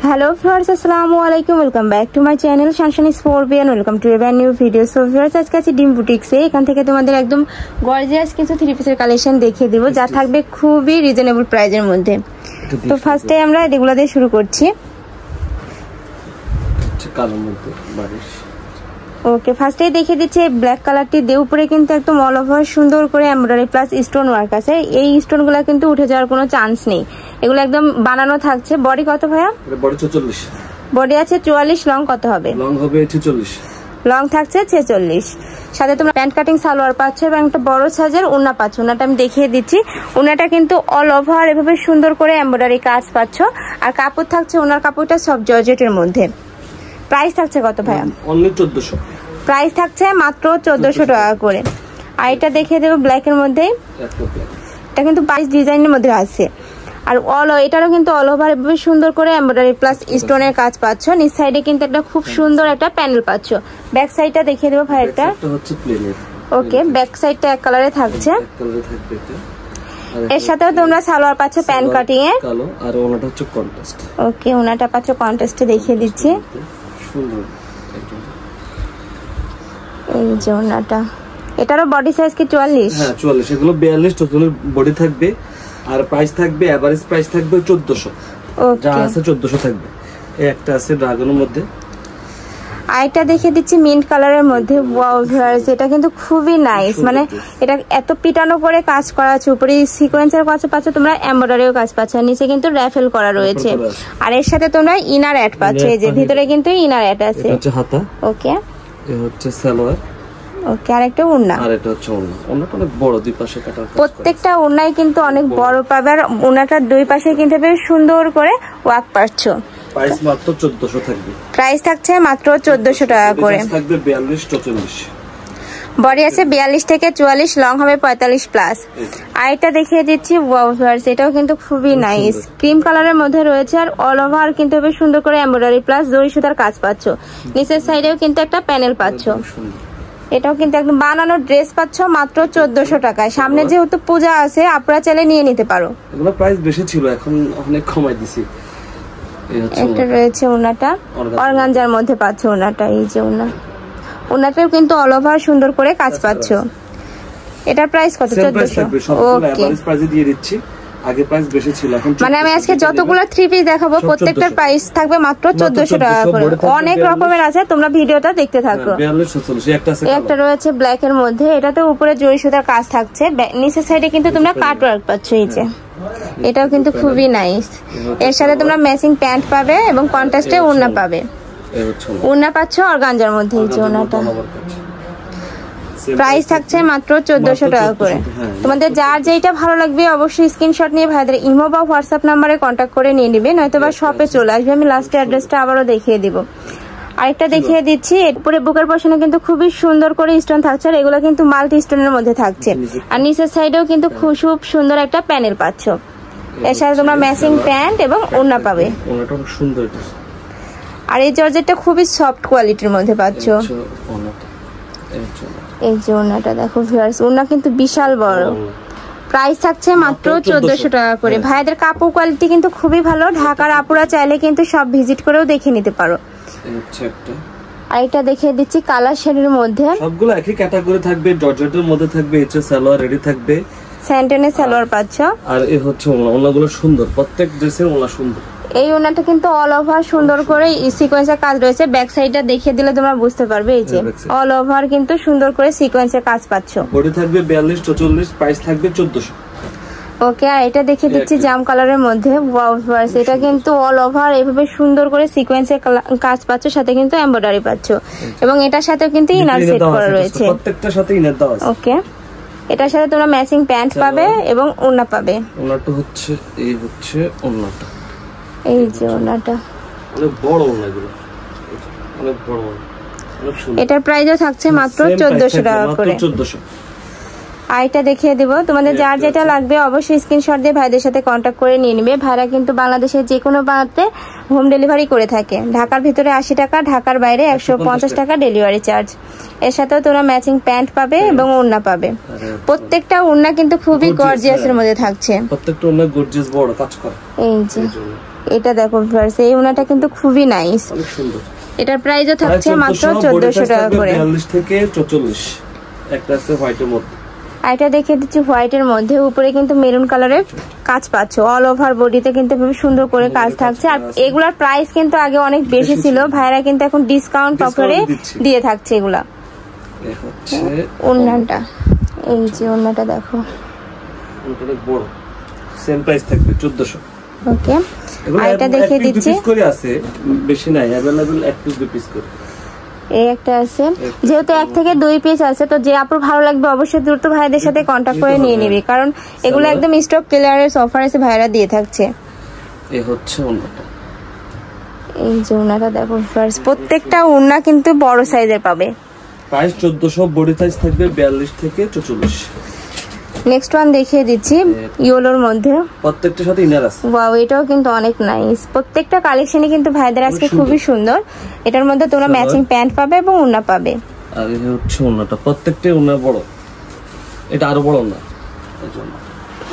Hello viewers, আসসালামু আলাইকুম, welcome back to my channel শানশানি স্পোর্বিয়ান। Welcome to a brand new video. So viewers, আজকে আছি ডিম বুটিক্সে। এখান থেকে তোমাদের একদম গর্জিয়াস কিছু থ্রি পিসের কালেকশন দেখিয়ে দিব, যা থাকবে খুবই রিজনেবল প্রাইজের মধ্যে। তো ফার্স্টে আমরা এগুলো দিয়ে শুরু করছি। ওকে, ফার্স্টেই দেখিয়ে দিচ্ছি ব্ল্যাক কালারটি দিয়ে উপরে কিন্তু একদম অল ওভার সুন্দর করে এমব্রয়ডারি প্লাস স্টোন ওয়ার্ক আছে। এই স্টোনগুলো কিন্তু উঠে যাওয়ার কোনো চান্স নেই, এগুলো একদম বানানো থাকছে। বডি কত ভাইয়া? বডি 44, বডি আছে 44, লং কত হবে? লং হবে 46, লং থাকছে 46। সাথে তোমরা প্যান্ট কাটিং সালোয়ার পাচ্ছ এবং একটা বড় সাইজের ওড়না পাচ্ছ। ওড়নাটা আমি দেখিয়ে দিচ্ছি। ওড়নাটা কিন্তু অল ওভার এভাবে সুন্দর করে এমব্রয়ডারি কাজ পাচ্ছ, আর কাপড় থাকছে ওনার কাপড়টা সব জর্জেটের মধ্যে। প্রাইস থাকছে কত ভাইয়া? অনলি 1400। প্রাইস থাকছে মাত্র 1400 টাকা করে। আর এটা দেখিয়ে দেবো ব্ল্যাকের মধ্যে, এটা কিন্তু 22 ডিজাইনের মধ্যে আছে। আর এটারও কিন্তু অল ওভার এভাবে সুন্দর করে এমব্রয়ডারি প্লাস স্টোনের কাজ পাচ্ছ। নিচ সাইডে কিন্তু একটা খুব সুন্দর একটা প্যানেল পাচ্ছ। ব্যাক সাইডটা দেখিয়ে দেবো ভাই। এটা হচ্ছে প্লেনের। ওকে, ব্যাক সাইডটা এক কালারে থাকছে। এর সাথেও তোমরা সালোয়ার পাচ্ছ প্যান্ট কাটিং এ কালো, আর ওনাটা হচ্ছে কন্ট্রাস্ট। ওকে, ওনাটা পাচ্ছ কন্ট্রাস্টে দেখিয়ে দিচ্ছি। সুন্দর এই যে ওনাটা, এটারও বডি সাইজ কি 44? হ্যাঁ 44, এগুলো 42 টোটাল বডি থাকবে। আর প্রাইস থাকবে এভারেজ প্রাইস থাকবে 1400। যা আছে 1400 থাকবে। এই একটা আছে ড্রাগনের মধ্যে। আইটা দেখে দিচ্ছি মিন্ট কালারের মধ্যে। ওয়াও ভিউয়ার্স, এটা কিন্তু খুবই নাইস। মানে এটা এত পিটানো করে কাজ করা আছে, উপরে সিকোয়েন্সের কাজ পাচ্ছ তোমরা, এমব্রয়ডারিও কাজ পাচ্ছ, নিচে কিন্তু রাফেল করা রয়েছে। আর এর সাথে তোমরা ইনার অ্যাড পাচ্ছ। এই যে ভিতরে কিন্তু ইনার অ্যাড আছে। এটা হচ্ছে হাতা। ওকে, এই হচ্ছে সালোয়ার। ওকে, আর একটা ওড়না। আর এটা হচ্ছে ওড়না। ওড়নাটা অনেক বড়, দুই পাশে কাটা। প্রত্যেকটা ওড়নাই কিন্তু অনেক বড় পাবে, আর ওড়নাটার দুই পাশে কিন্তু বেশ সুন্দর করে ওয়ার্ক পাচ্ছ। প্রাইস মাত্র 1400 থাকবে। প্রাইস থাকছে মাত্র 1400 টাকা করে। থাকবে 42 44। বডি আছে 42 থেকে 44, লং হবে 45 প্লাস। আর এটা দেখিয়ে দিচ্ছি। ওয়াও ভিউয়ার্স, এটাও কিন্তু খুবই নাইস। ক্রিম কালারের মধ্যে রয়েছে, আর অল ওভার কিন্তু বেশ সুন্দর করে এমব্রয়ডারি প্লাস জরি সুতার কাজ পাচ্ছ। নিচের সাইডেও কিন্তু একটা প্যানেল পাচ্ছ। এটাও কিন্তু একদম বানানো ড্রেস পাচ্ছ মাত্র 1400 টাকায়। সামনে যেহেতু পূজা আছে, আপনারা চাইলে নিয়ে নিতে পারো। এগুলো প্রাইস বেশি ছিল, এখন অনেক কমাই দিছি। এটা রয়েছে ওনাটা, অর্গানজার মধ্যে পাচ্ছ ওনাটা। এই যে ওনাটাও কিন্তু অল ওভার সুন্দর করে কাজ পাচ্ছ। এটার প্রাইস কত? 1400। ওকে, প্রাইসে দিয়ে দিচ্ছি। আগে প্রাইস বেশি ছিল, এখন মানে আমি আজকে যতগুলো থ্রি পিস দেখাবো প্রত্যেকটার প্রাইস থাকবে মাত্র 1400 টাকা করে। অনেক রকমের আছে, তোমরা ভিডিওটা দেখতে থাকো। 42 46 একটা রয়েছে ব্ল্যাক এর মধ্যে, এটাতে উপরে জরি সুতার কাজ থাকছে, নিচের সাইডে কিন্তু তোমরা কাট ওয়ার্ক পাচ্ছ। এই যে এটাও কিন্তু খুবই নাইস। এর সাথে তোমরা ম্যাচিং প্যান্ট পাবে এবং কন্ট্রাস্টে ওড়না পাবে। ওড়না পাচ্ছ অর্গানজার মধ্যে। এই যে ওড়নাটা প্রাইস থাকছে মাত্র 1400 টাকা করে। তোমাদের যার যেটা ভালো লাগবে অবশ্যই স্ক্রিনশট নিয়ে ভাইদের ইমো বা হোয়াটসঅ্যাপ নাম্বারে কন্ট্যাক্ট করে নিয়ে নিবে, নয়তো বা শপে চলে আসবে। আমি লাস্টে অ্যাড্রেসটা আবারও দেখিয়ে দিব। আরেকটা দেখিয়ে দিচ্ছি। এরপরে বুকের পশনে কিন্তু খুবই সুন্দর করে স্টোন থাকছে, আর এগুলো কিন্তু মাল্টি স্টোনের মধ্যে থাকছে। আর নিচের সাইডেও কিন্তু খুব সুন্দর একটা প্যানেল পাচ্ছ। এর সাথে তোমরা ম্যাচিং প্যান্ট এবং ওড়না পাবে। ওড়নাটা খুব সুন্দর। আর এই জর্জেটটা খুবই সফট কোয়ালিটির মধ্যে পাচ্ছ। এই যে ওড়নাটা দেখো ভিউয়ার্স, ওড়না কিন্তু বিশাল বড়। প্রাইস থাকছে মাত্র 1400 টাকা করে। ভাইদের কাপড় কোয়ালিটি কিন্তু খুবই ভালো। ঢাকার আপুরা চাইলে কিন্তু সব ভিজিট করেও দেখে নিতে পারো। আর এটা দেখিয়ে দিচ্ছি কালার শেডের মধ্যে। সবগুলো একই ক্যাটাগরি থাকবে, জর্জেটের মধ্যে থাকবে। এটা সালোয়ার রেডি থাকবে, স্যান্টেনের সালোয়ার পাচ্ছ। আর এই হচ্ছে ওড়নাগুলো সুন্দর, প্রত্যেক ড্রেসের ওড়না সুন্দর। এই ওড়নাটা কিন্তু অল ওভার সুন্দর করে সিকোয়েন্সের কাজ রয়েছে। ব্যাক সাইডটা দেখিয়ে দিলে তোমরা বুঝতে পারবে। এই যে অল ওভার কিন্তু সুন্দর করে সিকোয়েন্সের কাজ পাচ্ছ। বডি থাকবে 42 44, প্রাইস থাকবে 1400। ওকে, আর এটা দেখিয়ে দিচ্ছি জাম কালারের মধ্যে। ওয়াও ভিউয়ার্স, এটা কিন্তু অল ওভার এভাবে সুন্দর করে সিকোয়েন্সের কাজ পাচ্ছ, সাথে কিন্তু এমব্রয়ডারি পাচ্ছ, এবং এটার সাথে কিন্তু ইনার সেট করা রয়েছে। প্রত্যেকটার সাথে ইনার দেওয়া আছে। ওকে, এটার সাথে তোমরা ম্যাচিং প্যান্ট পাবে এবং ওড়না পাবে। ওড়নাটা হচ্ছে এই হচ্ছে ওড়নাটা। এই যে ওড়নাটা অনেক বড় ওড়নাগুলো, অনেক বড়। এটার প্রাইসও থাকছে মাত্র 1400 টাকা করে। 1400। আইটা দেখিয়ে দিব। তোমাদের যার যেটা লাগবে অবশ্যই স্ক্রিনশট দিয়ে ভাইদের সাথে কন্ট্যাক্ট করে নিয়ে নিবে। ভাইরা কিন্তু বাংলাদেশের যে কোনো প্রান্তে হোম ডেলিভারি করে থাকে। ঢাকার ভিতরে 80 টাকা, ঢাকার বাইরে 150 টাকা ডেলিভারি চার্জ। এর সাথেও তোমরা ম্যাচিং প্যান্ট পাবে এবং ওড়না পাবে। প্রত্যেকটা ওড়না কিন্তু খুবই গর্জিয়াসের মধ্যে থাকছে। প্রত্যেকটা ওড়না গর্জিয়াস বড় কাজ করে। এই যে এটা দেখো ভিউয়ার্স, এই ওনাটা কিন্তু খুবই নাইস, অনেক সুন্দর। এটার প্রাইসও থাকছে মাত্র 1400 টাকা করে। 42 থেকে 44। একটা আছে হোয়াইটের মধ্যে, এটা দেখিয়ে দিচ্ছি হোয়াইটের মধ্যে, উপরে কিন্তু মেরুন কালারের কাজ পাচ্ছ, অল ওভার বডিতে কিন্তু খুব সুন্দর করে কাজ থাকছে। আর এগুলার প্রাইস কিন্তু আগে অনেক বেশি ছিল, ভাইরা কিন্তু এখন ডিসকাউন্ট অফারে দিয়ে থাকছে এগুলা। এই হচ্ছে ওন্নাটা, এই যে ওন্নাটা দেখো, ওটা বড়, সেম প্রাইস থাকবে 1400। ওকে, আর এটা দেখিয়ে দিচ্ছি, করে আছে বেশি নাই, अवेलेबल 1 পিস 2 পিস করে। এই একটা আছে, যেহেতু 1 থেকে 2 পিস আছে, তো যে আপুর ভালো লাগবে অবশ্যই দ্রুত ভাইদের সাথে কন্টাক্ট করে নিয়ে নেবে, কারণ এগুলো একদম স্টক ক্লিয়ারেন্স অফারে ভাইরা দিয়ে থাকছে। এই হচ্ছে ওন্নাটা, এই যে ওন্নাটা দেখো ফার্স্ট, প্রত্যেকটা ওন্না কিন্তু বড় সাইজের পাবে। প্রাইস 1400, বডি সাইজ থাকবে 42 থেকে 44। নেক্সট ওয়ান দেখিয়ে দিচ্ছি ইয়েলোর মধ্যে, প্রত্যেকটার সাথে ইনার আছে। ওয়াও, এটাও কিন্তু অনেক নাইস, প্রত্যেকটা কালেকশনই কিন্তু ভাইদের আজকে খুবই সুন্দর। এটার মধ্যে তোমরা ম্যাচিং প্যান্ট পাবে এবং ওন্না পাবে। আর এই হচ্ছে ওন্নাটা, প্রত্যেকটাই ওন্না বড়, এটা আরো বড় না।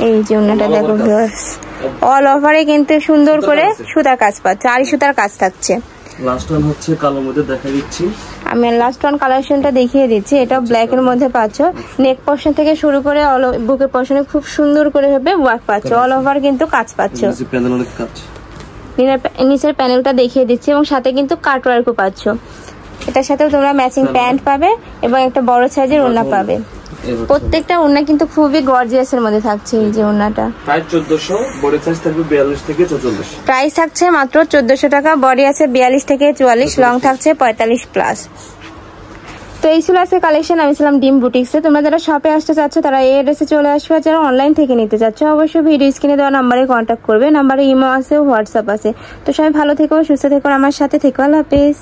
এই যে ওন্নাটা দেখো ভিউয়ার্স, অল ওভারে কিন্তু সুন্দর করে সুতার কাজ পাচ্ছে, আরি সুতার কাজ থাকছে। লাস্ট ওয়ান হচ্ছে কালোর মধ্যে দেখা দিচ্ছি, আমি লাস্ট ওয়ান কালেকশনটা দেখিয়ে দিচ্ছি। এটা ব্ল্যাক এর মধ্যে পাচ্ছ, নেক পোরশন থেকে শুরু করে অল বুকের পোরশনে খুব সুন্দর করে ভাবে ওয়ার্ক পাচ্ছ, অল ওভার কিন্তু কাজ পাচ্ছ। নিচের প্যানেলটা দেখিয়ে দিচ্ছি এবং সাথে কিন্তু কাট ওয়ার্কও পাচ্ছ। এটার সাথেও তোমরা ম্যাচিং প্যান্ট পাবে এবং একটা বড় সাইজের ওড়না পাবে। প্রত্যেকটা ওড়না কিন্তু খুবই গর্জিয়াস এর মধ্যে থাকছে। এই যে ওড়নাটা প্রাইস 1400, বডি সাইজ থাকবে 42 থেকে 44। প্রাইস থাকছে মাত্র 1400 টাকা, বডি আছে 42 থেকে 44, লং থাকছে 45 প্লাস। তো এই ছিল আজকে কালেকশন। আমি ছিলাম ডিম বুটিক্সে। তোমরা যারা শপে আসতে চাচ্ছ তারা এই অ্যাড্রেসে চলে আসবে, যারা অনলাইন থেকে নিতে চাচ্ছ অবশ্যই ভিডিও স্ক্রিনে দেওয়া নাম্বারে কন্ট্যাক্ট করবে। নাম্বারে ইমো আছে, হোয়াটসঅ্যাপ আছে। তো সবাই ভালো থেকো, সুস্থ থেকো, আমার সাথে থেকো। আল্লাহ হাফেজ।